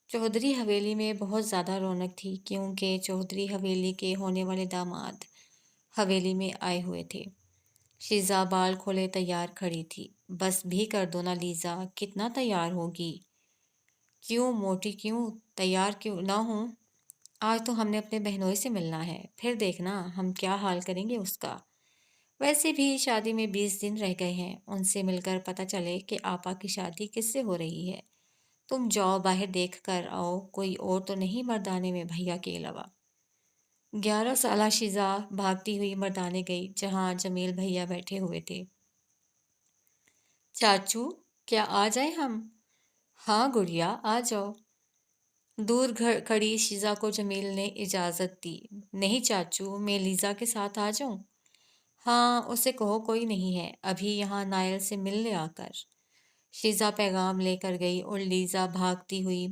چودھری حویلی میں بہت زیادہ رونق تھی کیونکہ چودھری حویلی کے ہونے والے داماد حویلی میں آئے ہوئے تھے۔ شیزا بال کھولے تیار کھڑی تھی۔ بس بھی کر دو نا لیزا، کتنا تیار ہوگی؟ کیوں موٹی کیوں تیار کیوں نہ ہوں؟ آج تو ہم نے اپنے بہنوئی سے ملنا ہے، پھر دیکھنا ہم کیا حال کریں گے اس کا۔ ویسے بھی شادی میں 20 دن رہ گئے ہیں، ان سے مل کر پتہ چلے کہ آپا کی شادی کس سے ہو رہی ہے۔ تم جاؤ باہر دیکھ کر آؤ، کوئی اور تو نہیں مردانے میں بھیا کے علاوہ۔ 11 سالہ شیزا بھاگتی ہوئی مردانے گئی جہاں جمیل بھیا بیٹھے ہوئے تھے۔ چاچو کیا آ جائیں ہم؟ ہاں گڑیا آ جاؤ۔ دور کھڑی شیزا کو جمیل نے اجازت دی۔ نہیں چاچو، میں لیزا کے ساتھ آ جاؤں؟ ہاں اسے کہو کوئی نہیں ہے، ابھی یہاں نائل سے مل لے آ کر۔ شیزا پیغام لے کر گئی اور لیزا بھاگتی ہوئی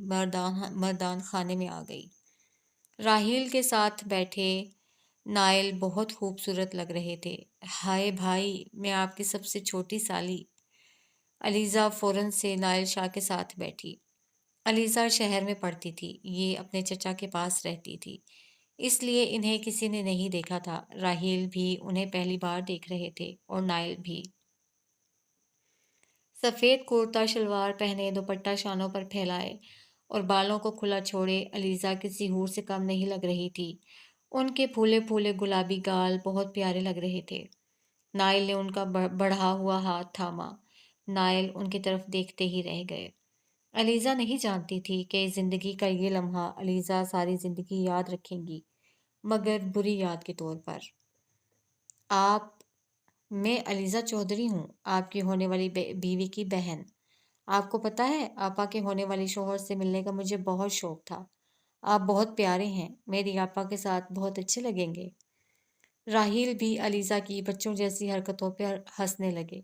مردان خانے میں آ گئی۔ راہیل کے ساتھ بیٹھے نائل بہت خوبصورت لگ رہے تھے۔ ہائے بھائی، میں آپ کی سب سے چھوٹی سالی۔ علیزا فوراً سے نائل شاہ کے ساتھ بیٹھی۔ علیزا شہر میں پڑھتی تھی، یہ اپنے چچا کے پاس رہتی تھی، اس لیے انہیں کسی نے نہیں دیکھا تھا۔ راہیل بھی انہیں پہلی بار دیکھ رہے تھے اور نائل بھی۔ سفید کرتا شلوار پہنے، دوپٹہ شانوں پر پھیلائے اور بالوں کو کھلا چھوڑے علیزا کسی حور سے کم نہیں لگ رہی تھی۔ ان کے پھولے پھولے گلابی گال بہت پیارے لگ رہے تھے۔ نائل نے ان کا بڑھا ہوا ہاتھ تھاما۔ نائل ان کی طرف دیکھتے ہی رہ گئے۔ علیزا نہیں جانتی تھی کہ زندگی کا یہ لمحہ علیزا ساری زندگی یاد رکھیں گی، مگر بری یاد کے طور پر۔ آپ میں علیزا چودھری ہوں، آپ کی ہونے والی بیوی کی بہن۔ آپ کو پتہ ہے آپا کے ہونے والے شوہر سے ملنے کا مجھے بہت شوق تھا۔ آپ بہت پیارے ہیں، میری آپا کے ساتھ بہت اچھے لگیں گے۔ راہیل بھی علیزا کی بچوں جیسی حرکتوں پر ہنسنے لگے۔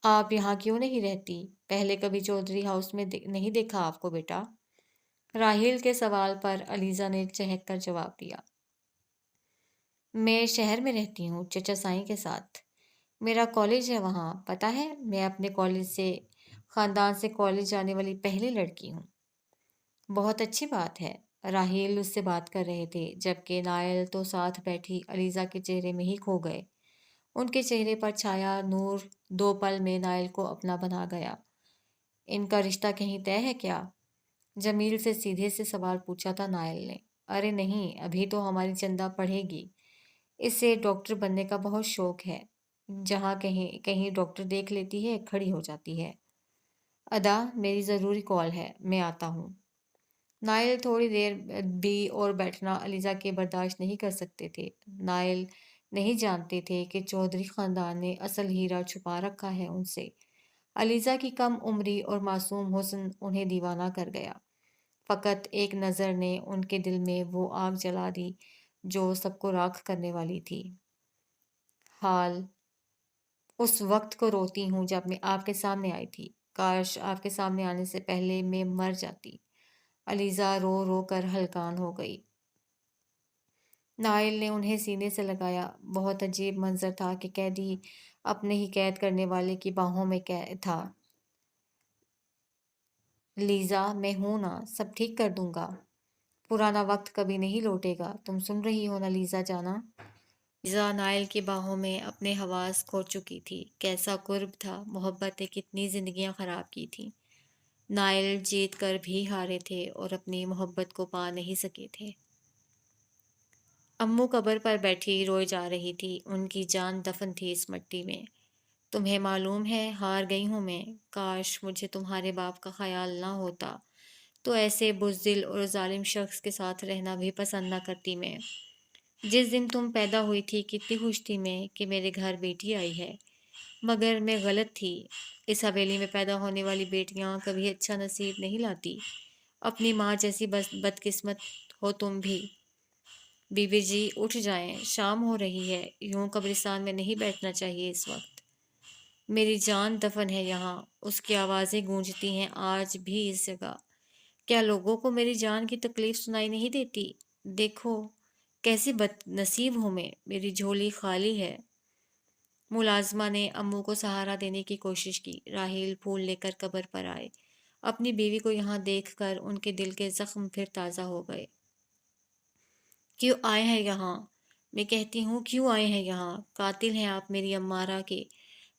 آپ یہاں کیوں نہیں رہتی؟ پہلے کبھی چودھری ہاؤس میں نہیں دیکھا آپ کو بیٹا؟ راہیل کے سوال پر علیزا نے چہک کر جواب دیا۔ میں شہر میں رہتی ہوں چچا سائیں کے ساتھ، میرا کالج ہے وہاں، پتہ ہے میں اپنے خاندان سے کالج جانے والی پہلی لڑکی ہوں۔ بہت اچھی بات ہے۔ راہیل اس سے بات کر رہے تھے جبکہ نائل تو ساتھ بیٹھی علیزا کے چہرے میں ہی کھو گئے۔ ان کے چہرے پر چھایا نور 2 پل میں نائل کو اپنا بنا گیا۔ ان کا رشتہ کہیں طے ہے کیا؟ جمیل سے سیدھے سے سوال پوچھا تھا نائل نے۔ ارے نہیں، ابھی تو ہماری چندہ پڑھے گی، اسے ڈاکٹر بننے کا بہت شوق ہے، جہاں کہیں ڈاکٹر دیکھ لیتی ہے کھڑی ہو جاتی ہے۔ ادا میری ضروری کال ہے، میں آتا ہوں۔ نائل تھوڑی دیر بھی اور بیٹھنا علیزا کے برداشت نہیں کر سکتے تھے۔ نائل نہیں جانتے تھے کہ چودھری خاندان نے اصل ہیرا چھپا رکھا ہے ان سے۔ علیزا کی کم عمری اور معصوم حسن انہیں دیوانہ کر گیا۔ فقط ایک نظر نے ان کے دل میں وہ آگ جلا دی جو سب کو راکھ کرنے والی تھی۔ حال اس وقت کو روتی ہوں جب میں آپ کے سامنے آئی تھی، کاش آپ کے سامنے آنے سے پہلے میں مر جاتی۔ علیزا رو رو کر ہلکان ہو گئی۔ نائل نے انہیں سینے سے لگایا۔ بہت عجیب منظر تھا کہ قیدی اپنے ہی قید کرنے والے کی باہوں میں تھا۔ لیزا میں ہوں نا، سب ٹھیک کر دوں گا، پرانا وقت کبھی نہیں لوٹے گا، تم سن رہی ہو نا لیزا جانا؟ لیزا نائل کی باہوں میں اپنے حواس کھو چکی تھی۔ کیسا قرب تھا، محبت نے کتنی زندگیاں خراب کی تھیں۔ نائل جیت کر بھی ہارے تھے اور اپنی محبت کو پا نہیں سکے تھے۔ امّو قبر پر بیٹھی روئے جا رہی تھی، ان کی جان دفن تھی اس مٹی میں۔ تمہیں معلوم ہے ہار گئی ہوں میں، کاش مجھے تمہارے باپ کا خیال نہ ہوتا تو ایسے بزدل اور ظالم شخص کے ساتھ رہنا بھی پسند نہ کرتی میں۔ جس دن تم پیدا ہوئی تھی کتنی خوش تھی میں کہ میرے گھر بیٹی آئی ہے، مگر میں غلط تھی۔ اس حویلی میں پیدا ہونے والی بیٹیاں کبھی اچھا نصیب نہیں لاتی۔ اپنی ماں جیسی بدقسمت ہو تم بھی۔ بیوی جی اٹھ جائیں، شام ہو رہی ہے، یوں قبرستان میں نہیں بیٹھنا چاہیے اس وقت۔ میری جان دفن ہے یہاں، اس کی آوازیں گونجتی ہیں آج بھی اس جگہ۔ کیا لوگوں کو میری جان کی تکلیف سنائی نہیں دیتی؟ دیکھو کیسی بد نصیب ہوں میں، میری جھولی خالی ہے۔ ملازمہ نے امّو کو سہارا دینے کی کوشش کی۔ راہیل پھول لے کر قبر پر آئے۔ اپنی بیوی کو یہاں دیکھ کر ان کے دل کے زخم پھر تازہ ہو گئے۔ کیوں آئے ہیں یہاں؟ میں کہتی ہوں کیوں آئے ہیں یہاں؟ قاتل ہیں آپ میری امارہ کے۔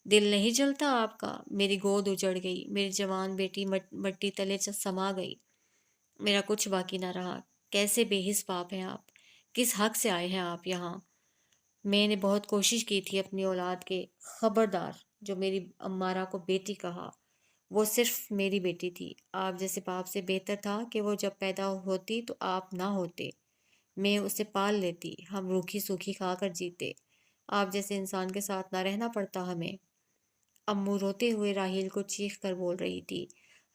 دل نہیں جلتا آپ کا؟ میری گود اجڑ گئی، میری جوان بیٹی مٹی تلے سما گئی، میرا کچھ باقی نہ رہا۔ کیسے بے حس پاپ ہیں آپ؟ کس حق سے آئے ہیں آپ یہاں؟ میں نے بہت کوشش کی تھی اپنی اولاد کے۔ خبردار جو میری امارہ کو بیٹی کہا، وہ صرف میری بیٹی تھی۔ آپ جیسے باپ سے بہتر تھا کہ وہ جب پیدا ہوتی تو آپ نہ ہوتے، میں اسے پال لیتی، ہم روکھی سوکھی کھا کر جیتے، آپ جیسے انسان کے ساتھ نہ رہنا پڑتا ہمیں۔ امو روتے ہوئے راہیل کو چیخ کر بول رہی تھی۔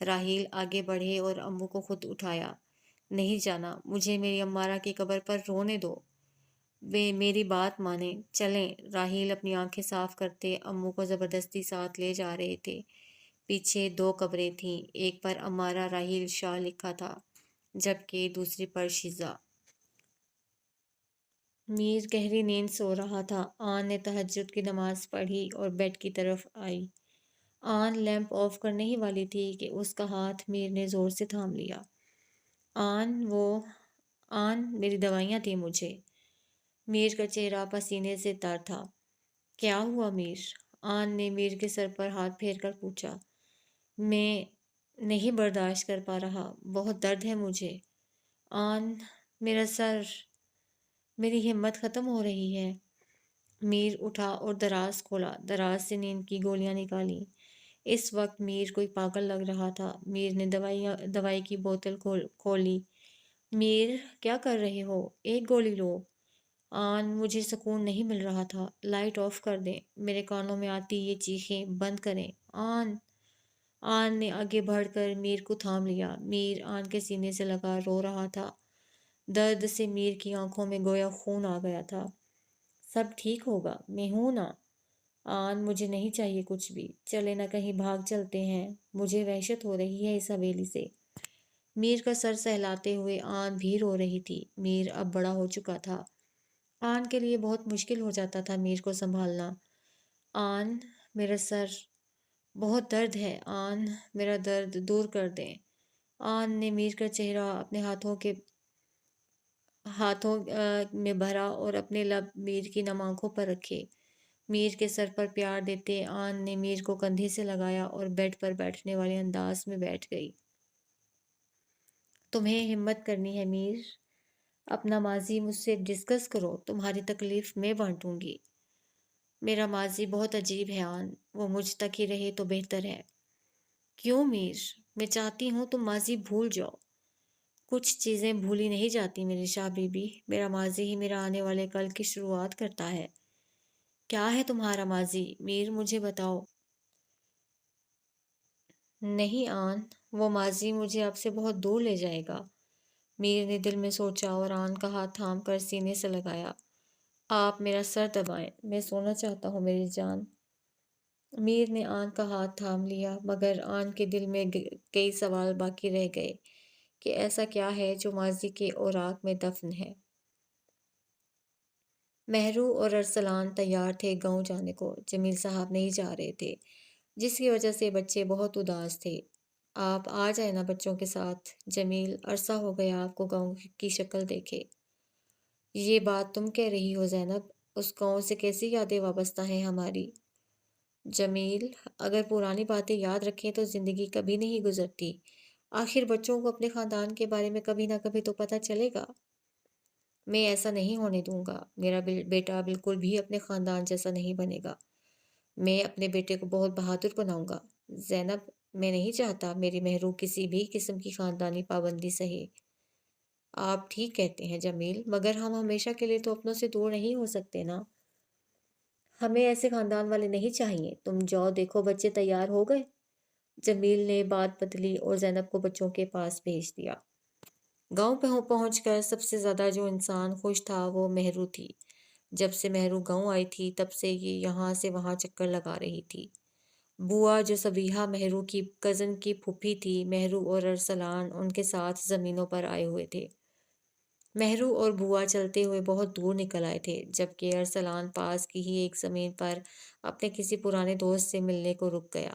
راہیل آگے بڑھے اور امو کو خود اٹھایا۔ نہیں جانا، مجھے میری امارہ کی قبر پر رونے دو، وہ میری بات مانیں، چلیں۔ راہیل اپنی آنکھیں صاف کرتے امو کو زبردستی ساتھ لے جا رہے تھے۔ پیچھے دو قبریں تھیں، ایک پر امارہ راہیل شاہ لکھا تھا، جبکہ دوسری پر شیزا۔ میر گہری نیند سو رہا تھا۔ آن نے تہجد کی نماز پڑھی اور بیڈ کی طرف آئی۔ آن لیمپ آف کرنے ہی والی تھی کہ اس کا ہاتھ میر نے زور سے تھام لیا۔ آن میری دوائیاں تھیں مجھے۔ میر کا چہرہ پسینے سے تر تھا۔ کیا ہوا میر؟ آن نے میر کے سر پر ہاتھ پھیر کر پوچھا۔ میں نہیں برداشت کر پا رہا، بہت درد ہے مجھے۔ آن، میرا سر، میری ہمت ختم ہو رہی ہے۔ میر اٹھا اور دراز کھولا، دراز سے نیند کی گولیاں نکالی۔ اس وقت میر کوئی پاگل لگ رہا تھا۔ میر نے دوائی کی بوتل کھولی۔ میر، کیا کر رہے ہو؟ ایک گولی لو۔ آن، مجھے سکون نہیں مل رہا تھا۔ لائٹ آف کر دیں، میرے کانوں میں آتی یہ چیخیں بند کریں۔ آن نے آگے بڑھ کر میر کو تھام لیا۔ میر آن کے سینے سے لگا رو رہا تھا۔ درد سے میر کی آنکھوں میں گویا خون آ گیا تھا۔ سب ٹھیک ہوگا، میں ہوں نا؟ آن، مجھے نہیں چاہیے کچھ بھی، چلے نہ کہیں بھاگ چلتے ہیں، مجھے وحشت ہو رہی ہے اس حویلی سے۔ میر کا سر سہلاتے ہوئے آن بھی رو رہی تھی۔ میر اب بڑا ہو چکا تھا۔ آن کے لیے بہت مشکل ہو جاتا تھا میر کو سنبھالنا۔ آن، میرا سر، بہت درد ہے۔ آن، میرا درد دور کر دیں۔ آن نے میر کا چہرہ اپنے ہاتھوں میں بھرا اور اپنے لب میر کی نم آنکھوں پر رکھے۔ میر کے سر پر پیار دیتے آن نے میر کو کندھے سے لگایا اور بیڈ پر بیٹھنے والے انداز میں بیٹھ گئی۔ تمہیں ہمت کرنی ہے میر، اپنا ماضی مجھ سے ڈسکس کرو، تمہاری تکلیف میں بانٹوں گی۔ میرا ماضی بہت عجیب ہے آن، وہ مجھ تک ہی رہے تو بہتر ہے۔ کیوں میر؟ میں چاہتی ہوں تم ماضی بھول جاؤ۔ کچھ چیزیں بھولی نہیں جاتی میری شاہ بی بی، میرا ماضی ہی میرا آنے والے کل کی شروعات کرتا ہے۔ کیا ہے تمہارا ماضی میر، مجھے بتاؤ۔ نہیں آن، وہ ماضی مجھے اب سے بہت دور لے جائے گا۔ میر نے دل میں سوچا اور آن کا ہاتھ تھام کر سینے سے لگایا۔ آپ میرا سر دبائیں، میں سونا چاہتا ہوں میری جان۔ میر نے آن کا ہاتھ تھام لیا، مگر آن کے دل میں کئی سوال باقی رہ گئے کہ ایسا کیا ہے جو ماضی کے اوراق میں دفن ہے۔ مہرو اور ارسلان تیار تھے گاؤں جانے کو، جمیل صاحب نہیں جا رہے تھے، جس کی وجہ سے بچے بہت اداس تھے۔ آپ آ جائیں نا بچوں کے ساتھ، جمیل، عرصہ ہو گیا آپ کو گاؤں کی شکل دیکھے۔ یہ بات تم کہہ رہی ہو زینب، اس گاؤں سے کیسی یادیں وابستہ ہیں ہماری؟ جمیل، اگر پرانی باتیں یاد رکھیں تو زندگی کبھی نہیں گزرتی، آخر بچوں کو اپنے خاندان کے بارے میں کبھی نہ کبھی تو پتہ چلے گا۔ میں ایسا نہیں ہونے دوں گا، میرا بیٹا بالکل بھی اپنے خاندان جیسا نہیں بنے گا، میں اپنے بیٹے کو بہت بہادر بناؤں گا۔ زینب، میں نہیں چاہتا میری مہرو کسی بھی قسم کی خاندانی پابندی سہے۔ آپ ٹھیک کہتے ہیں جمیل، مگر ہم ہمیشہ کے لیے تو اپنوں سے دور نہیں ہو سکتے نا۔ ہمیں ایسے خاندان والے نہیں چاہیے۔ تم جاؤ دیکھو بچے تیار ہو گئے؟ جمیل نے بات بدلی اور زینب کو بچوں کے پاس بھیج دیا۔ گاؤں پہ پہنچ کر سب سے زیادہ جو انسان خوش تھا وہ مہرو تھی۔ جب سے مہرو گاؤں آئی تھی تب سے یہ یہاں سے وہاں چکر لگا رہی تھی۔ بوا جو صبیحہ مہرو کی کزن کی پھوپھی تھی، مہرو اور ارسلان ان کے ساتھ زمینوں پر آئے ہوئے تھے۔ مہرو اور بوا چلتے ہوئے بہت دور نکل آئے تھے، جبکہ ارسلان پاس کی ہی ایک زمین پر اپنے کسی پرانے دوست سے ملنے کو رک گیا۔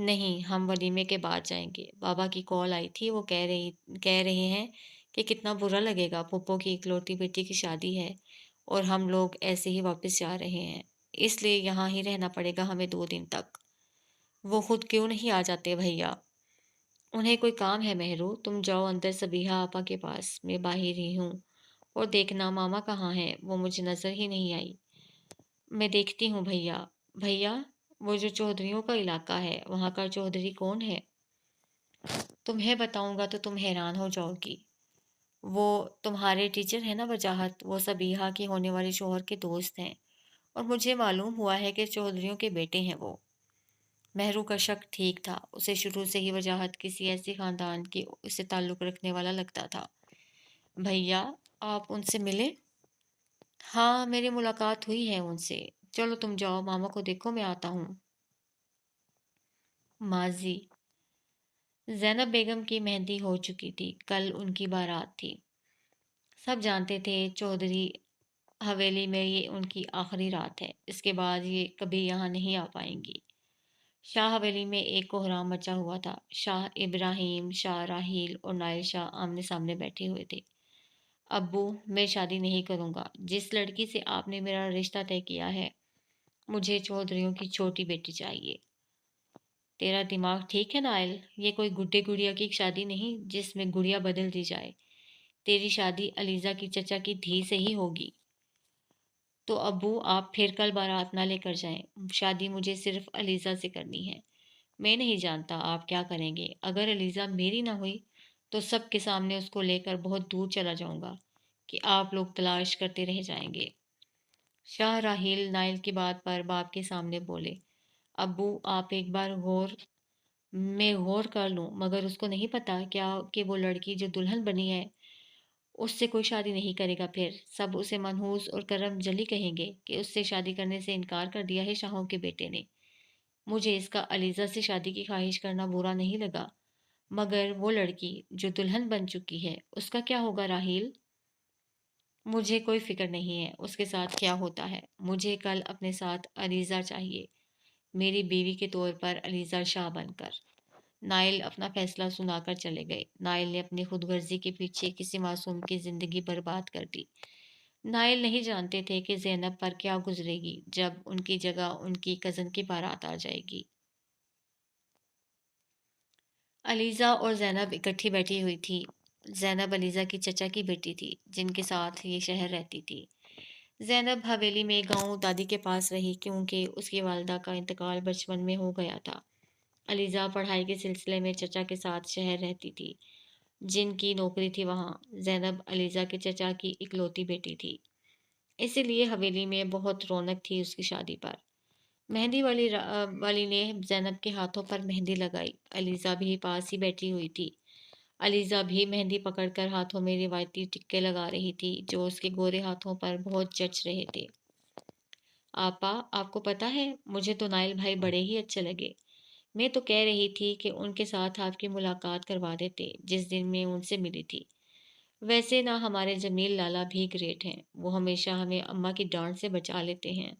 نہیں، ہم ولیمے کے بعد جائیں گے۔ بابا کی کال آئی تھی، وہ کہہ رہے ہیں کہ کتنا برا لگے گا، پھوپھو کی اکلوتی بیٹی کی شادی ہے اور ہم لوگ ایسے ہی واپس جا رہے ہیں، اس لیے یہاں ہی رہنا پڑے گا ہمیں 2 دن تک۔ وہ خود کیوں نہیں آ جاتے بھیا؟ انہیں کوئی کام ہے مہرو، تم جاؤ اندر صبیحہ آپا کے پاس، میں باہر ہی ہوں، اور دیکھنا ماما کہاں ہے، وہ مجھے نظر ہی نہیں آئی۔ میں دیکھتی ہوں بھیا۔ بھیا؟ وہ جو چودھریوں کا علاقہ ہے، وہاں کا چودھری کون ہے؟ تمہیں بتاؤں گا تو تم حیران ہو جاؤ گی۔ وہ تمہارے ٹیچر ہیں نا وجاہت، وہ صبیحہ کے ہونے والے شوہر کے دوست ہیں، اور مجھے معلوم ہوا ہے کہ چودھریوں کے بیٹے ہیں وہ۔ مہرو کا شک ٹھیک تھا، اسے شروع سے ہی وجاہت کسی ایسی خاندان کی سے تعلق رکھنے والا لگتا تھا۔ بھیا، آپ ان سے ملے؟ ہاں، میری ملاقات ہوئی ہے ان سے۔ چلو تم جاؤ، ماما کو دیکھو، میں آتا ہوں۔ ماضی: زینب بیگم کی مہندی ہو چکی تھی، کل ان کی بارات تھی۔ سب جانتے تھے چودھری حویلی میں یہ ان کی آخری رات ہے، اس کے بعد یہ کبھی یہاں نہیں آ پائیں گی۔ شاہ حویلی میں ایک کوہرام مچا ہوا تھا۔ شاہ ابراہیم، شاہ راہیل اور نائل شاہ آمنے سامنے بیٹھے ہوئے تھے۔ ابو، میں شادی نہیں کروں گا، جس لڑکی سے آپ نے میرا رشتہ طے کیا ہے، مجھے چودھریوں کی چھوٹی بیٹی چاہیے۔ تیرا دماغ ٹھیک ہے نائل؟ یہ کوئی گڈے گڑیا کی شادی نہیں جس میں گڑیا بدل دی جائے۔ تیری شادی علیزہ کی چچا کی دھی سے ہی ہوگی۔ تو ابو، آپ پھر کل بارات نہ لے کر جائیں، شادی مجھے صرف علیزہ سے کرنی ہے۔ میں نہیں جانتا آپ کیا کریں گے، اگر علیزہ میری نہ ہوئی تو سب کے سامنے اس کو لے کر بہت دور چلا جاؤں گا کہ آپ لوگ تلاش کرتے رہ جائیں گے۔ شاہ راہیل نائل کی بات پر باپ کے سامنے بولے، ابو آپ ایک بار میں غور کر لوں، مگر اس کو نہیں پتا کیا کہ وہ لڑکی جو دلہن بنی ہے اس سے کوئی شادی نہیں کرے گا، پھر سب اسے منحوس اور کرم جلی کہیں گے کہ اس سے شادی کرنے سے انکار کر دیا ہے شاہوں کے بیٹے نے۔ مجھے اس کا علیزہ سے شادی کی خواہش کرنا برا نہیں لگا، مگر وہ لڑکی جو دلہن بن چکی ہے اس کا کیا ہوگا راہیل؟ مجھے کوئی فکر نہیں ہے اس کے ساتھ کیا ہوتا ہے، مجھے کل اپنے ساتھ علیزہ چاہیے، میری بیوی کے طور پر علیزہ شاہ بن کر۔ نائل اپنا فیصلہ سنا کر چلے گئے۔ نائل نے اپنی خود غرضی کے پیچھے کسی معصوم کی زندگی برباد کر دی۔ نائل نہیں جانتے تھے کہ زینب پر کیا گزرے گی جب ان کی جگہ ان کی کزن کی بارات آ جائے گی۔ علیزہ اور زینب اکٹھی بیٹھی ہوئی تھی۔ زینب علیزہ کی چچا کی بیٹی تھی جن کے ساتھ یہ شہر رہتی تھی۔ زینب حویلی میں گاؤں دادی کے پاس رہی کیونکہ اس کی والدہ کا انتقال بچپن میں ہو گیا تھا۔ علیزہ پڑھائی کے سلسلے میں چچا کے ساتھ شہر رہتی تھی، جن کی نوکری تھی وہاں۔ زینب علیزہ کے چچا کی اکلوتی بیٹی تھی، اسی لیے حویلی میں بہت رونق تھی اس کی شادی پر۔ مہندی والی نے زینب کے ہاتھوں پر مہندی لگائی۔ علیزہ بھی پاس ہی بیٹھی ہوئی تھی۔ علیزہ بھی مہندی پکڑ کر ہاتھوں میں روایتی ٹکے لگا رہی تھی جو اس کے گورے ہاتھوں پر بہت جچ رہے تھے۔ آپا، آپ کو پتہ ہے مجھے تو نائل بھائی بڑے ہی اچھے لگے۔ میں تو کہہ رہی تھی کہ ان کے ساتھ آپ کی ملاقات کروا دیتے جس دن میں ان سے ملی تھی۔ ویسے نہ ہمارے جمیل لالا بھی گریٹ ہیں، وہ ہمیشہ ہمیں اماں کی ڈانٹ سے بچا لیتے ہیں۔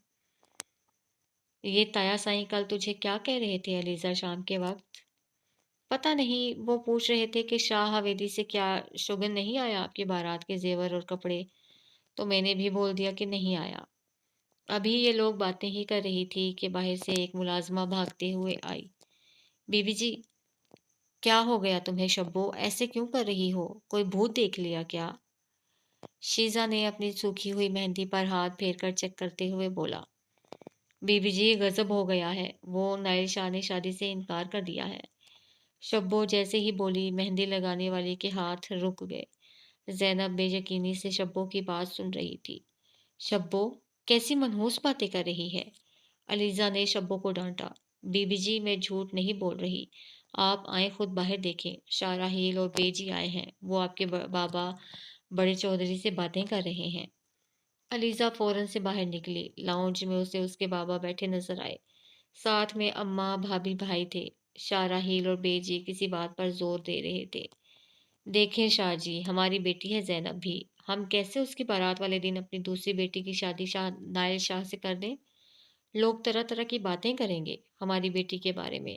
یہ تایا سائیں کل تجھے کیا کہہ رہے تھے علیزہ شام کے وقت؟ پتہ نہیں، وہ پوچھ رہے تھے کہ شاہ حویلی سے کیا شگن نہیں آیا آپ کی بارات کے زیور اور کپڑے، تو میں نے بھی بول دیا کہ نہیں آیا۔ ابھی یہ لوگ باتیں ہی کر رہی تھی کہ باہر سے ایک ملازمہ بھاگتے ہوئے آئی۔ بی بی جی، کیا ہو گیا تمہیں شبو، ایسے کیوں کر رہی ہو، کوئی بھوت دیکھ لیا کیا؟ شیزا نے اپنی سوکھی ہوئی مہندی پر ہاتھ پھیر کر چیک کرتے ہوئے بولا۔ بی بی جی، غضب ہو گیا ہے، وہ نائل شاہ نے شادی سے انکار کر دیا ہے۔ شبو جیسے ہی بولی مہندی لگانے والی کے ہاتھ رک گئے۔ زینب بے یقینی سے شبو کی بات سن رہی تھی۔ شبو کیسی منحوس باتیں کر رہی ہے؟ علیزہ نے شبو کو ڈانٹا۔ بی بی جی، میں جھوٹ نہیں بول رہی، آپ آئیں خود باہر دیکھیں، شاہ راہیل اور بے جی آئے ہیں، وہ آپ کے بابا بڑے چودھری سے باتیں کر رہے ہیں۔ علیزہ فوراً سے باہر نکلی۔ لاؤنج میں اسے اس کے بابا بیٹھے نظر آئے، ساتھ میں اماں، بھابھی، بھائی تھے۔ شاہ راہیل اور بے جی کسی بات پر زور دے رہے تھے۔ دیکھیں شاہ جی، ہماری بیٹی ہے زینب بھی، ہم کیسے اس کی بارات والے دن اپنی دوسری بیٹی کی شادی نائل شاہ سے کر دیں؟ لوگ طرح طرح کی باتیں کریں گے ہماری بیٹی کے بارے میں،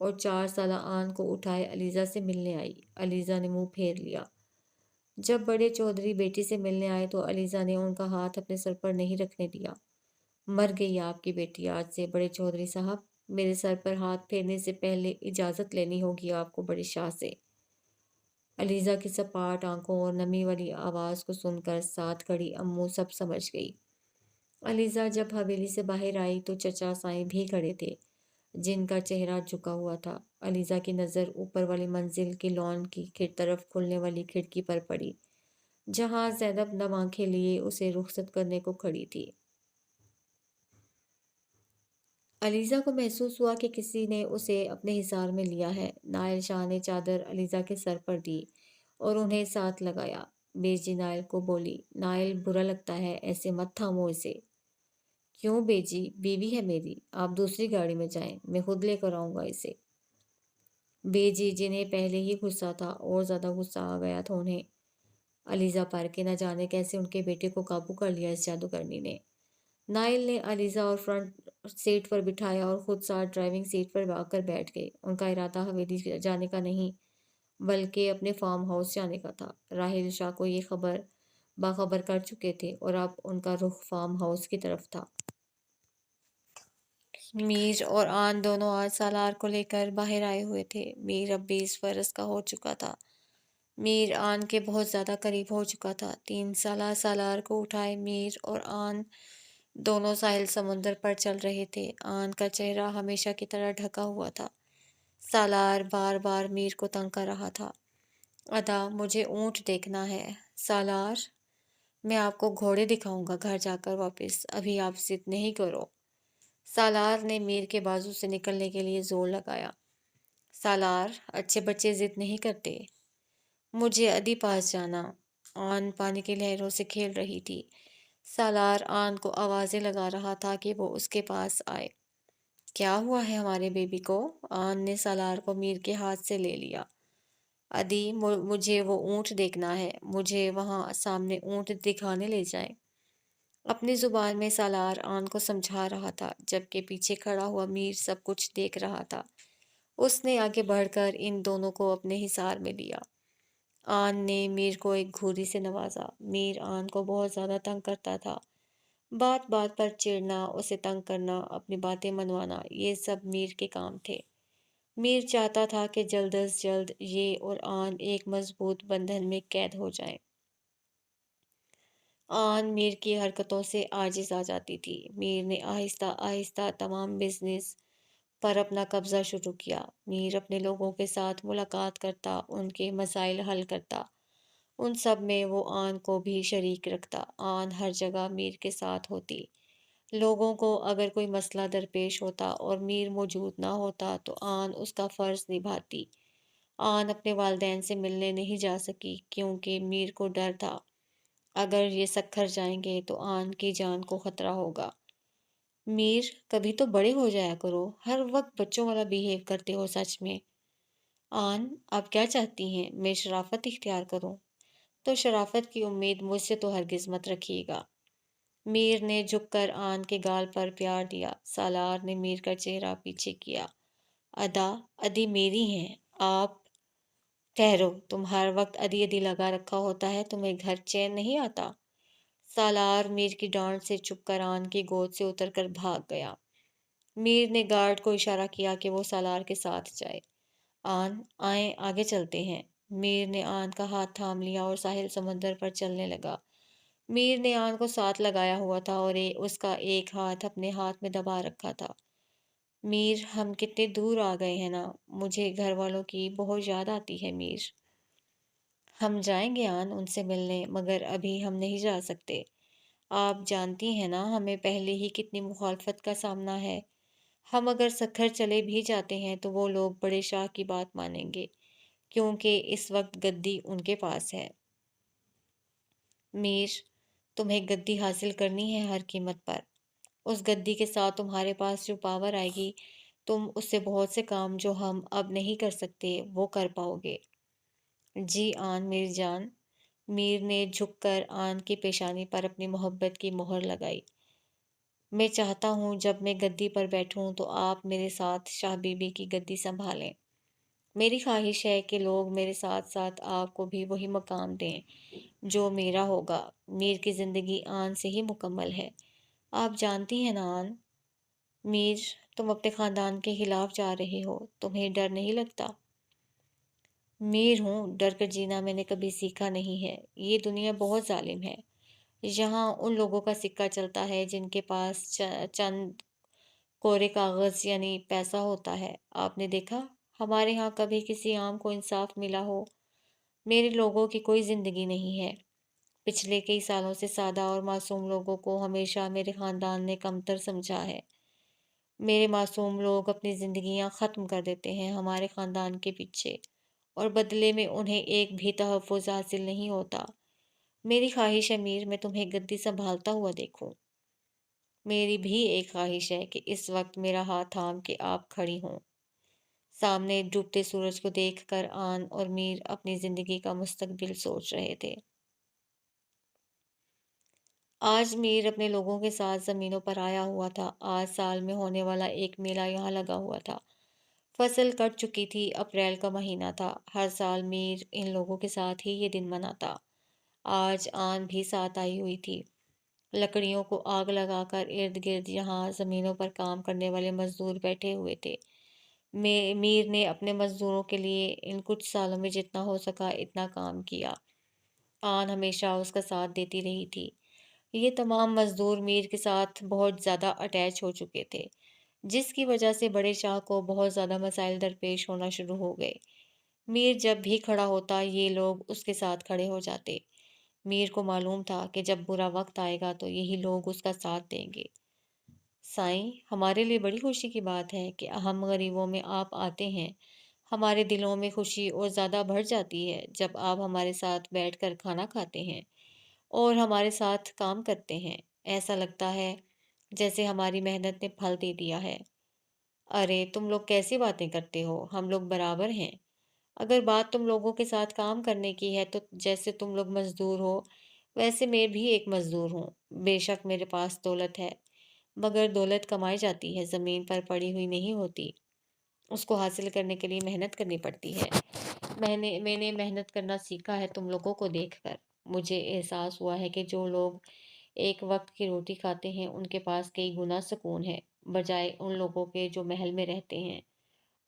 اور 4 سالہ آن کو اٹھائے علیزہ سے ملنے آئی۔ علیزہ نے منہ پھیر لیا۔ جب بڑے چودھری بیٹی سے ملنے آئے تو علیزہ نے ان کا ہاتھ اپنے سر پر نہیں رکھنے دیا۔ مر گئی آپ کی بیٹی آج سے بڑے چودھری صاحب، میرے سر پر ہاتھ پھیرنے سے پہلے اجازت لینی ہوگی آپ کو بڑے شاہ سے۔ علیزہ کی سپاٹ آنکھوں اور نمی والی آواز کو سن کر ساتھ کھڑی امو سب سمجھ گئی۔ علیزہ جب حویلی سے باہر آئی تو چچا سائیں بھی کھڑے تھے، جن کا چہرہ جھکا ہوا تھا۔ علیزہ کی نظر اوپر والی منزل کی لان کی طرف کھلنے والی کھڑکی پر پڑی، جہاں زینب نم آنکھیں لیے اسے رخصت کرنے کو کھڑی تھی۔ علیزہ کو محسوس ہوا کہ کسی نے اسے اپنے حصار میں لیا ہے۔ نائل شاہ نے چادر علیزہ کے سر پر دی اور انہیں ساتھ لگایا۔ بیجی نائل کو بولی، نائل برا لگتا ہے، ایسے مت تھامو اسے۔ کیوں بیجی، بیوی ہے میری، آپ دوسری گاڑی میں جائیں، میں خود لے کر آؤں گا اسے۔ بیجی جنہیں پہلے ہی غصہ تھا اور زیادہ غصہ آ گیا تھا انہیں علیزہ پر کہ نہ جانے کیسے ان کے بیٹے کو قابو کر لیا اس جادوگرنی نے۔ نائل نے علیزہ اور فرنٹ سیٹ پر بٹھایا اور خود ساتھ ڈرائیونگ سیٹ پر آ کر بیٹھ گئے۔ ان کا ارادہ حویلی جانے کا نہیں بلکہ اپنے فارم ہاؤس جانے کا تھا۔ راحیل شاہ کو یہ خبر باخبر کر چکے تھے اور اب ان کا رخ فارم ہاؤس کی طرف تھا۔ میر اور آن دونوں آج سالار کو لے کر باہر آئے ہوئے تھے۔ میر اب 20 برس کا ہو چکا تھا۔ میر آن کے بہت زیادہ قریب ہو چکا تھا۔ 3 سالہ سالار کو اٹھائے میر اور آن دونوں ساحل سمندر پر چل رہے تھے۔ آن کا چہرہ ہمیشہ کی طرح ڈھکا ہوا تھا۔ سالار بار بار میر کو تنگ کر رہا تھا۔ ادا، مجھے اونٹ دیکھنا ہے۔ سالار، میں آپ کو گھوڑے دکھاؤں گا گھر جا کر واپس، ابھی آپ ضد نہیں کرو۔ سالار نے میر کے بازو سے نکلنے کے لیے زور لگایا۔ سالار، اچھے بچے ضد نہیں کرتے۔ مجھے ادی پاس جانا۔ آن پانی کی لہروں سے کھیل رہی تھی۔ سالار آن کو آوازیں لگا رہا تھا کہ وہ اس کے پاس آئے۔ کیا ہوا ہے ہمارے بیبی کو؟ آن نے سالار کو میر کے ہاتھ سے لے لیا۔ ادی، مجھے وہ اونٹ دیکھنا ہے، مجھے وہاں سامنے اونٹ دکھانے لے جائیں۔ اپنی زبان میں سالار آن کو سمجھا رہا تھا، جبکہ پیچھے کھڑا ہوا میر سب کچھ دیکھ رہا تھا۔ اس نے آگے بڑھ کر ان دونوں کو اپنے حصار میں لیا۔ آن نے میر کو ایک گھوری سے نوازا۔ میر آن کو بہت زیادہ تنگ کرتا تھا۔ بات بات پر چڑھنا، اسے تنگ کرنا، اپنی باتیں منوانا، یہ سب میر کے کام تھے۔ میر چاہتا تھا کہ جلد از جلد یہ اور آن ایک مضبوط بندھن میں قید ہو جائیں۔ آن میر کی حرکتوں سے عاجز آ جاتی تھی۔ میر نے آہستہ آہستہ تمام بزنس پر اپنا قبضہ شروع کیا۔ میر اپنے لوگوں کے ساتھ ملاقات کرتا، ان کے مسائل حل کرتا، ان سب میں وہ آن کو بھی شریک رکھتا۔ آن ہر جگہ میر کے ساتھ ہوتی۔ لوگوں کو اگر کوئی مسئلہ درپیش ہوتا اور میر موجود نہ ہوتا تو آن اس کا فرض نبھاتی۔ آن اپنے والدین سے ملنے نہیں جا سکی کیونکہ میر کو ڈر تھا اگر یہ سکھر جائیں گے تو آن کی جان کو خطرہ ہوگا۔ میر، کبھی تو بڑے ہو جایا کرو، ہر وقت بچوں والا بیہیو کرتے ہو سچ میں۔ آن، آپ کیا چاہتی ہیں، میں شرافت اختیار کروں؟ تو شرافت کی امید مجھ سے تو ہرگز مت رکھیے گا۔ میر نے جھک کر آن کے گال پر پیار دیا۔ سالار نے میر کا چہرہ پیچھے کیا۔ ادا، ادی میری ہیں، آپ ٹھہرو، تم ہر وقت ادی ادی لگا رکھا ہوتا ہے، تمہیں گھر چین نہیں آتا؟ سالار میر کی ڈانٹ سے چپ کر آن کی گود سے اتر کر بھاگ گیا۔ میر نے گارڈ کو اشارہ کیا کہ وہ سالار کے ساتھ جائے۔ آن، آئیں آگے چلتے ہیں۔ میر نے آن کا ہاتھ تھام لیا اور ساحل سمندر پر چلنے لگا۔ میر نے آن کو ساتھ لگایا ہوا تھا اور اس کا ایک ہاتھ اپنے ہاتھ میں دبا رکھا تھا۔ میر، ہم کتنے دور آ گئے ہیں نا، مجھے گھر والوں کی بہت یاد آتی ہے میر۔ ہم جائیں گے آن ان سے ملنے، مگر ابھی ہم نہیں جا سکتے۔ آپ جانتی ہیں نا ہمیں پہلے ہی کتنی مخالفت کا سامنا ہے۔ ہم اگر سکھر چلے بھی جاتے ہیں تو وہ لوگ بڑے شاہ کی بات مانیں گے کیونکہ اس وقت گدی ان کے پاس ہے۔ میر، تمہیں گدی حاصل کرنی ہے ہر قیمت پر۔ اس گدی کے ساتھ تمہارے پاس جو پاور آئے گی، تم اس سے بہت سے کام جو ہم اب نہیں کر سکتے وہ کر پاؤ گے۔ جی آن میر جان۔ میر نے جھک کر آن کی پیشانی پر اپنی محبت کی مہر لگائی۔ میں چاہتا ہوں جب میں گدی پر بیٹھوں تو آپ میرے ساتھ شاہ بیبی کی گدی سنبھالیں۔ میری خواہش ہے کہ لوگ میرے ساتھ ساتھ آپ کو بھی وہی مقام دیں جو میرا ہوگا۔ میر کی زندگی آن سے ہی مکمل ہے۔ آپ جانتی ہیں نا آن، میر، تم اپنے خاندان کے خلاف جا رہے ہو، تمہیں ڈر نہیں لگتا؟ میر ہوں، ڈر کر جینا میں نے کبھی سیکھا نہیں ہے۔ یہ دنیا بہت ظالم ہے۔ یہاں ان لوگوں کا سکہ چلتا ہے جن کے پاس چند کورے کاغذ یعنی پیسہ ہوتا ہے۔ آپ نے دیکھا ہمارے ہاں کبھی کسی عام کو انصاف ملا ہو؟ میرے لوگوں کی کوئی زندگی نہیں ہے۔ پچھلے کئی سالوں سے سادہ اور معصوم لوگوں کو ہمیشہ میرے خاندان نے کمتر سمجھا ہے۔ میرے معصوم لوگ اپنی زندگیاں ختم کر دیتے ہیں ہمارے خاندان کے پیچھے، اور بدلے میں انہیں ایک بھی تحفظ حاصل نہیں ہوتا۔ میری خواہش ہے میر، میں تمہیں گدی سنبھالتا ہوا دیکھوں۔ میری بھی ایک خواہش ہے کہ اس وقت میرا ہاتھ تھام کے آپ کھڑی ہوں۔ سامنے ڈوبتے سورج کو دیکھ کر آن اور میر اپنی زندگی کا مستقبل سوچ رہے تھے۔ آج میر اپنے لوگوں کے ساتھ زمینوں پر آیا ہوا تھا۔ آج سال میں ہونے والا ایک میلہ یہاں لگا ہوا تھا۔ فصل کٹ چکی تھی، اپریل کا مہینہ تھا۔ ہر سال میر ان لوگوں کے ساتھ ہی یہ دن مناتا۔ آج آن بھی ساتھ آئی ہوئی تھی۔ لکڑیوں کو آگ لگا کر ارد گرد یہاں زمینوں پر کام کرنے والے مزدور بیٹھے ہوئے تھے۔ میر نے اپنے مزدوروں کے لیے ان کچھ سالوں میں جتنا ہو سکا اتنا کام کیا۔ آن ہمیشہ اس کا ساتھ دیتی رہی تھی۔ یہ تمام مزدور میر کے ساتھ بہت زیادہ اٹیچ ہو چکے تھے، جس کی وجہ سے بڑے شاہ کو بہت زیادہ مسائل درپیش ہونا شروع ہو گئے۔ میر جب بھی کھڑا ہوتا یہ لوگ اس کے ساتھ کھڑے ہو جاتے۔ میر کو معلوم تھا کہ جب برا وقت آئے گا تو یہی لوگ اس کا ساتھ دیں گے۔ سائیں، ہمارے لیے بڑی خوشی کی بات ہے کہ ہم غریبوں میں آپ آتے ہیں۔ ہمارے دلوں میں خوشی اور زیادہ بڑھ جاتی ہے جب آپ ہمارے ساتھ بیٹھ کر کھانا کھاتے ہیں اور ہمارے ساتھ کام کرتے ہیں۔ ایسا لگتا ہے جیسے ہماری محنت نے پھل دے دیا ہے۔ ارے تم لوگ کیسی باتیں کرتے ہو؟ ہم لوگ برابر ہیں۔ اگر بات تم لوگوں کے ساتھ کام کرنے کی ہے تو جیسے تم لوگ مزدور ہو ویسے میں بھی ایک مزدور ہوں۔ بے شک میرے پاس دولت ہے، مگر دولت کمائی جاتی ہے، زمین پر پڑی ہوئی نہیں ہوتی۔ اس کو حاصل کرنے کے لیے محنت کرنی پڑتی ہے۔ میں نے محنت کرنا سیکھا ہے تم لوگوں کو دیکھ کر۔ مجھے احساس ہوا ہے کہ جو لوگ ایک وقت کی روٹی کھاتے ہیں ان کے پاس کئی گنا سکون ہے، بجائے ان لوگوں کے جو محل میں رہتے ہیں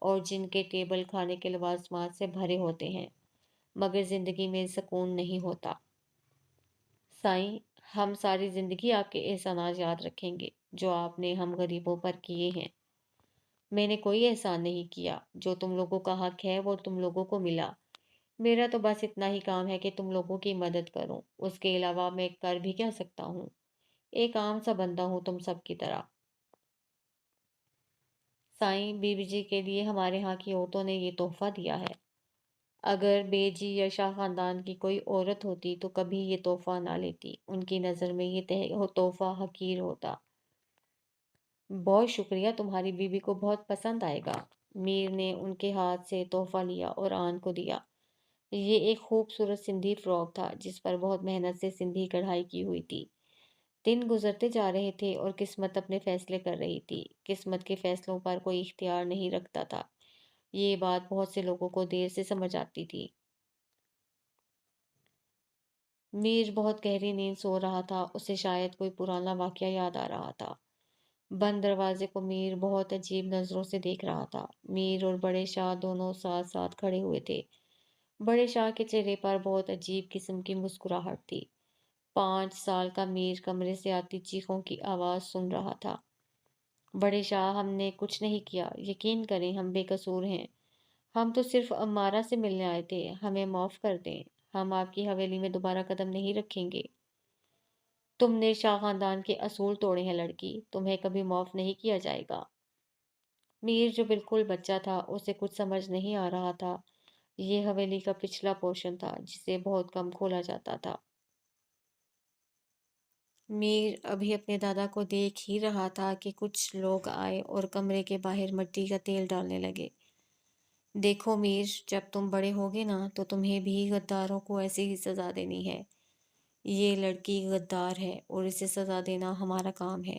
اور جن کے ٹیبل کھانے کے لوازمات سے بھرے ہوتے ہیں مگر زندگی میں سکون نہیں ہوتا۔ سائیں، ہم ساری زندگی آپ کے احسانات یاد رکھیں گے جو آپ نے ہم غریبوں پر کیے ہیں۔ میں نے کوئی احسان نہیں کیا، جو تم لوگوں کا حق ہے وہ تم لوگوں کو ملا۔ میرا تو بس اتنا ہی کام ہے کہ تم لوگوں کی مدد کروں، اس کے علاوہ میں کر بھی کیا سکتا ہوں؟ ایک عام سا بندہ ہوں تم سب کی طرح۔ سائیں، بی بی جی کے لیے ہمارے ہاں کی عورتوں نے یہ تحفہ دیا ہے۔ اگر بے جی یا شاہ خاندان کی کوئی عورت ہوتی تو کبھی یہ تحفہ نہ لیتی، ان کی نظر میں یہ تحفہ حقیر ہوتا۔ بہت شکریہ، تمہاری بیوی کو بہت پسند آئے گا۔ میر نے ان کے ہاتھ سے تحفہ لیا اور آن کو دیا۔ یہ ایک خوبصورت سندھی فراک تھا جس پر بہت محنت سے سندھی کڑھائی کی ہوئی تھی۔ دن گزرتے جا رہے تھے اور قسمت اپنے فیصلے کر رہی تھی۔ قسمت کے فیصلوں پر کوئی اختیار نہیں رکھتا تھا۔ یہ بات بہت سے لوگوں کو دیر سے سمجھ آتی تھی۔ میر بہت گہری نیند سو رہا تھا، اسے شاید کوئی پرانا واقعہ یاد آ رہا تھا۔ بند دروازے کو میر بہت عجیب نظروں سے دیکھ رہا تھا۔ میر اور بڑے شاہ دونوں ساتھ ساتھ کھڑے ہوئے تھے۔ بڑے شاہ کے چہرے پر بہت عجیب قسم کی مسکراہٹ تھی۔ 5 سال کا میر کمرے سے آتی چیخوں کی آواز سن رہا تھا۔ بڑے شاہ، ہم نے کچھ نہیں کیا، یقین کریں ہم بے قصور ہیں۔ ہم تو صرف امارہ سے ملنے آئے تھے، ہمیں معاف کر دیں، ہم آپ کی حویلی میں دوبارہ قدم نہیں رکھیں گے۔ تم نے شاہ خاندان کے اصول توڑے ہیں لڑکی، تمہیں کبھی معاف نہیں کیا جائے گا۔ میر جو بالکل بچہ تھا، اسے کچھ سمجھ نہیں آ رہا تھا۔ یہ حویلی کا پچھلا پورشن تھا جسے بہت کم کھولا جاتا تھا۔ میر ابھی اپنے دادا کو دیکھ ہی رہا تھا کہ کچھ لوگ آئے اور کمرے کے باہر مٹی کا تیل ڈالنے لگے۔ دیکھو میر، جب تم بڑے ہوگے نا تو تمہیں بھی غداروں کو ایسی ہی سزا دینی ہے۔ یہ لڑکی غدار ہے اور اسے سزا دینا ہمارا کام ہے۔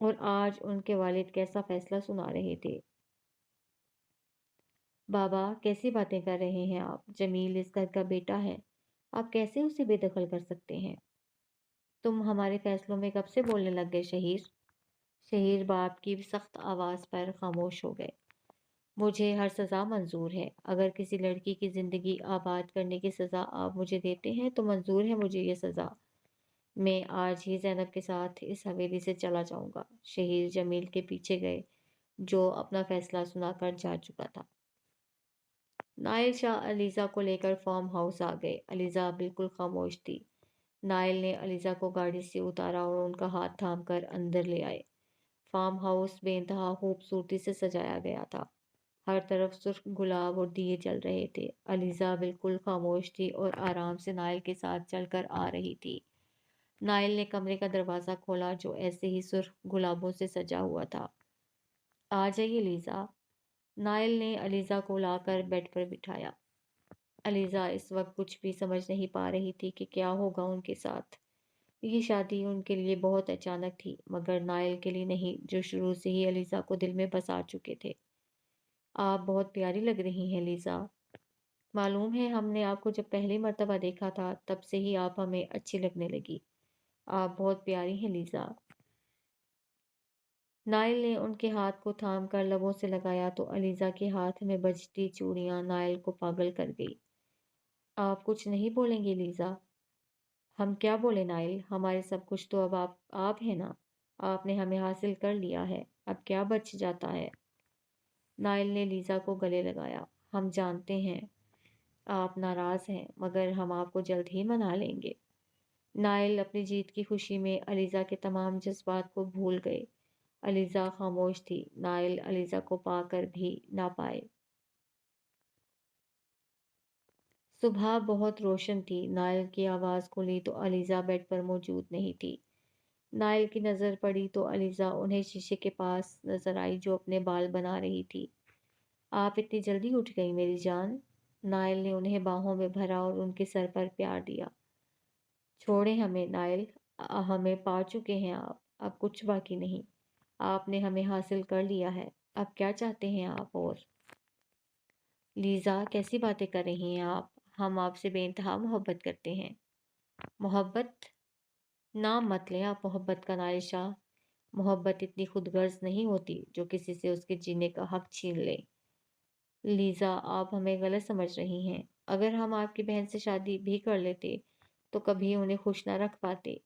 اور آج ان کے والد کیسا فیصلہ سنا رہے تھے۔ بابا کیسی باتیں کر رہے ہیں آپ؟ جمیل اس گھر کا بیٹا ہے، آپ کیسے اسے بے دخل کر سکتے ہیں؟ تم ہمارے فیصلوں میں کب سے بولنے لگ گئے شہیر؟ شہیر باپ کی سخت آواز پر خاموش ہو گئے۔ مجھے ہر سزا منظور ہے۔ اگر کسی لڑکی کی زندگی آباد کرنے کی سزا آپ مجھے دیتے ہیں تو منظور ہے مجھے یہ سزا۔ میں آج ہی زینب کے ساتھ اس حویلی سے چلا جاؤں گا۔ شہیر جمیل کے پیچھے گئے جو اپنا فیصلہ سنا کر جا چکا تھا۔ نائل شاہ علیزہ کو لے کر فارم ہاؤس آ گئے۔ علیزہ بالکل خاموش تھی۔ نائل نے علیزہ کو گاڑی سے اتارا اور ان کا ہاتھ تھام کر اندر لے آئے۔ فارم ہاؤس بے انتہا خوبصورتی سے سجایا گیا تھا۔ ہر طرف سرخ گلاب اور دیے جل رہے تھے۔ علیزہ بالکل خاموش تھی اور آرام سے نائل کے ساتھ چل کر آ رہی تھی۔ نائل نے کمرے کا دروازہ کھولا جو ایسے ہی سرخ گلابوں سے سجا ہوا تھا۔ آ جائیے لیزا۔ نائل نے علیزہ کو لا کر بیڈ پر بٹھایا۔ علیزہ اس وقت کچھ بھی سمجھ نہیں پا رہی تھی کہ کیا ہوگا ان کے ساتھ۔ یہ شادی ان کے لیے بہت اچانک تھی، مگر نائل کے لیے نہیں جو شروع سے ہی علیزہ کو دل میں بسا چکے تھے۔ آپ بہت پیاری لگ رہی ہیں لیزا۔ معلوم ہے ہم نے آپ کو جب پہلی مرتبہ دیکھا تھا تب سے ہی آپ ہمیں اچھی لگنے لگی۔ آپ بہت پیاری ہیں لیزا۔ نائل نے ان کے ہاتھ کو تھام کر لبوں سے لگایا تو علیزہ کے ہاتھ میں بجتی چوڑیاں نائل کو پاگل کر گئی۔ آپ کچھ نہیں بولیں گے لیزا؟ ہم کیا بولے نائل، ہمارے سب کچھ تو اب آپ ہیں نا۔ آپ نے ہمیں حاصل کر لیا ہے، اب کیا بچ جاتا ہے؟ نائل نے لیزا کو گلے لگایا۔ ہم جانتے ہیں آپ ناراض ہیں، مگر ہم آپ کو جلد ہی منا لیں گے۔ نائل اپنی جیت کی خوشی میں علیزہ کے تمام جذبات کو بھول گئے۔ علیزہ خاموش تھی۔ نائل علیزہ کو پا کر بھی نہ پائے۔ صبح بہت روشن تھی۔ نائل کی آواز کھلی تو علیزہ بیڈ پر موجود نہیں تھی۔ نائل کی نظر پڑی تو علیزہ انہیں شیشے کے پاس نظر آئی جو اپنے بال بنا رہی تھی۔ آپ اتنی جلدی اٹھ گئی میری جان؟ نائل نے انہیں باہوں میں بھرا اور ان کے سر پر پیار دیا۔ چھوڑیں ہمیں نائل، ہمیں پا چکے ہیں آپ، اب کچھ باقی نہیں۔ آپ نے ہمیں حاصل کر لیا ہے، اب کیا چاہتے ہیں آپ اور؟ لیزا کیسی باتیں کر رہی ہیں آپ؟ ہم آپ سے بے انتہا محبت کرتے ہیں۔ محبت؟ نام مت لیں آپ محبت کا نائل شاہ۔ محبت اتنی خود غرض نہیں ہوتی جو کسی سے اس کے جینے کا حق چھین لے۔ لیزا آپ ہمیں غلط سمجھ رہی ہیں۔ اگر ہم آپ کی بہن سے شادی بھی کر لیتے تو کبھی انہیں خوش نہ رکھ پاتے۔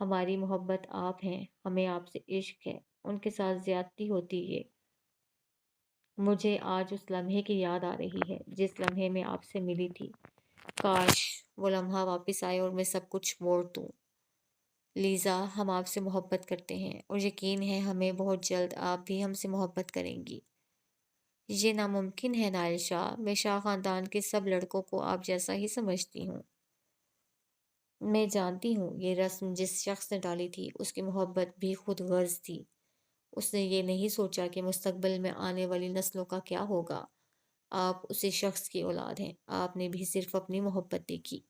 ہماری محبت آپ ہیں، ہمیں آپ سے عشق ہے، ان کے ساتھ زیادتی ہوتی یہ۔ مجھے آج اس لمحے کی یاد آ رہی ہے جس لمحے میں آپ سے ملی تھی۔ کاش وہ لمحہ واپس آئے اور میں سب کچھ موڑ دوں۔ لیزا ہم آپ سے محبت کرتے ہیں اور یقین ہے ہمیں بہت جلد آپ بھی ہم سے محبت کریں گی۔ یہ ناممکن ہے نائل شاہ، میں شاہ خاندان کے سب لڑکوں کو آپ جیسا ہی سمجھتی ہوں۔ میں جانتی ہوں یہ رسم جس شخص نے ڈالی تھی اس کی محبت بھی خود غرض تھی۔ اس نے یہ نہیں سوچا کہ مستقبل میں آنے والی نسلوں کا کیا ہوگا۔ آپ اسی شخص کی اولاد ہیں، آپ نے بھی صرف اپنی محبت دیکھی۔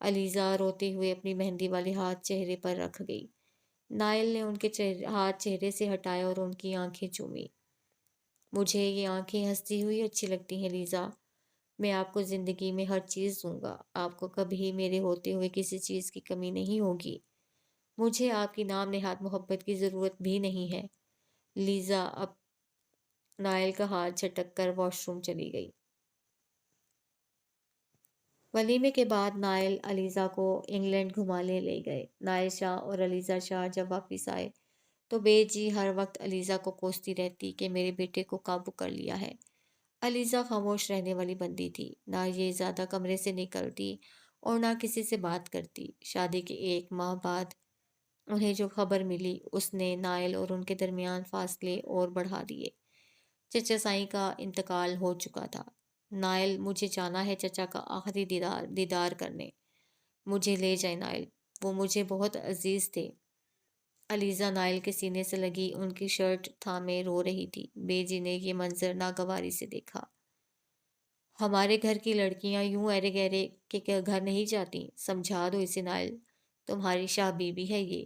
علیزہ روتے ہوئے اپنی مہندی والے ہاتھ چہرے پر رکھ گئی۔ نائل نے ان کے ہاتھ چہرے سے ہٹائے اور ان کی آنکھیں چومی۔ مجھے یہ آنکھیں ہنستی ہوئی اچھی لگتی ہیں لیزا۔ میں آپ کو زندگی میں ہر چیز دوں گا، آپ کو کبھی میرے ہوتے ہوئے کسی چیز کی کمی نہیں ہوگی۔ مجھے آپ کی نام نہاد محبت کی ضرورت بھی نہیں ہے۔ لیزا اب نائل کا ہاتھ جھٹک کر واش روم چلی گئی۔ ولیمے کے بعد نائل علیزہ کو انگلینڈ گھمانے لے گئے۔ نائل شاہ اور علیزہ شاہ جب واپس آئے تو بے جی ہر وقت علیزہ کو کوستی رہتی کہ میرے بیٹے کو قابو کر لیا ہے۔ علیزہ خاموش رہنے والی بندی تھی، نہ یہ زیادہ کمرے سے نکلتی اور نہ کسی سے بات کرتی۔ شادی کے 1 ماہ بعد انہیں جو خبر ملی اس نے نائل اور ان کے درمیان فاصلے اور بڑھا دیے۔ چچا سائیں کا انتقال ہو چکا تھا۔ نائل مجھے جانا ہے چچا کا آخری دیدار کرنے، مجھے لے جائیں نائل، وہ مجھے بہت عزیز تھے۔ علیزہ نائل کے سینے سے لگی ان کی شرٹ تھامے رو رہی تھی۔ بے جی نے یہ منظر ناگواری سے دیکھا۔ ہمارے گھر کی لڑکیاں یوں ایرے گہرے کے گھر نہیں جاتی، سمجھا دو اسے نائل، تمہاری شاہ بیوی ہے یہ۔